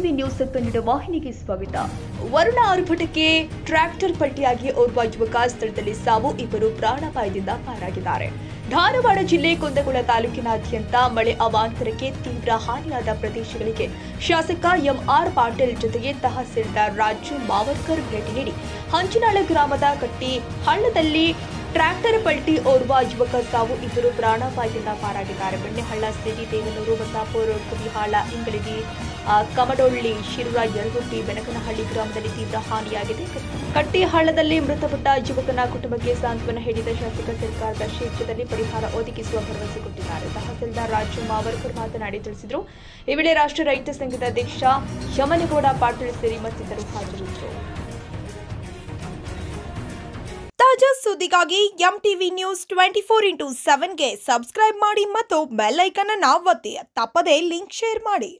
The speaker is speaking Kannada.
ಎಂಟಿವಿ ನ್ಯೂಸ್ ಕನ್ನಡ ವಾಹಿನಿಗೆ ಸ್ವಾಗತ. ವರುಣ ಆರ್ಭಟಕ್ಕೆ ಟ್ರ್ಯಾಕ್ಟರ್ ಪಲ್ಟಿಯಾಗಿ ಓರ್ವ ಯುವಕ ಸ್ಥಳದಲ್ಲಿ ಸಾವು, ಇಬ್ಬರು ಪ್ರಾಣಾಪಾಯದಿಂದ ಪಾರಾಗಿದ್ದಾರೆ. ಧಾರವಾಡ ಜಿಲ್ಲೆ ಕುಂದಗೋಳ ತಾಲೂಕಿನಾದ್ಯಂತ ಮಳೆ ಅವಾಂತರಕ್ಕೆ ತೀವ್ರ ಹಾನಿಯಾದ ಪ್ರದೇಶಗಳಿಗೆ ಶಾಸಕ ಎಂಆರ್ ಪಾಟೀಲ್ ಜೊತೆಗೆ ತಹಸೀಲ್ದಾರ್ ರಾಜು ಮಾವರ್ಕರ್ ಭೇಟಿ ನೀಡಿ ಹಂಚಿನಾಳ ಗ್ರಾಮದ ಕಟ್ಟಿ ಹಳ್ಳದಲ್ಲಿ ಟ್ರ್ಯಾಕ್ಟರ್ ಪಲ್ಟಿ ಓರ್ವ ಯುವಕ ಸಾವು, ಇಬ್ಬರು ಪ್ರಾಣಾಪಾಯದಿಂದ ಪಾರಾಗಿದ್ದಾರೆ. ಬೆಣ್ಣೆಹಳ್ಳ, ಸಿಟಿ, ದೇವನೂರು, ಬಸಾಪುರ, ಕುಬಿಹಾಳ, ಇಂಗಳಗಿ, ಕಮಡೊಳ್ಳಿ, ಶಿರೂರ, ಯರಗುಪ್ಪಿ, ಬೆನಕನಹಳ್ಳಿ ಗ್ರಾಮದಲ್ಲಿ ತೀವ್ರ ಹಾನಿಯಾಗಿದೆ. ಕಟ್ಟಿಹಳ್ಳದಲ್ಲಿ ಮೃತಪಟ್ಟ ಯುವಕನ ಕುಟುಂಬಕ್ಕೆ ಸಾಂತ್ವನ ಹೇಳಿದ ಶಾಸಕ ಸರ್ಕಾರದ ಶೀಘ್ರದಲ್ಲಿ ಪರಿಹಾರ ಒದಗಿಸುವ ಭರವಸೆ ಕೊಟ್ಟಿದ್ದಾರೆ. ತಹಸೀಲ್ದಾರ್ ರಾಜು ಮಾವರ್ಕರ್ ಮಾತನಾಡಿ ತಿಳಿಸಿದರು. ಈ ವೇಳೆ ರಾಷ್ಟ್ರ ರೈತ ಸಂಘದ ಅಧ್ಯಕ್ಷ ಯಮನಗೌಡ ಪಾಟೀಲ್ ಸೇರಿ ಮತ್ತಿತರರು ಹಾಜರಿದ್ದರು. ತಾಜಾ ಸುದ್ದಿಗಾಗಿ ಎಂಟಿವಿ ನ್ಯೂಸ್ 24x7ಗೆ ಸಬ್ಸ್ಕ್ರೈಬ್ ಮಾಡಿ ಮತ್ತು ಬೆಲ್ ಐಕಾನ್ ಅನ್ನು ಒತ್ತಿ. ತಪ್ಪದೇ ಲಿಂಕ್ ಶೇರ್ ಮಾಡಿ.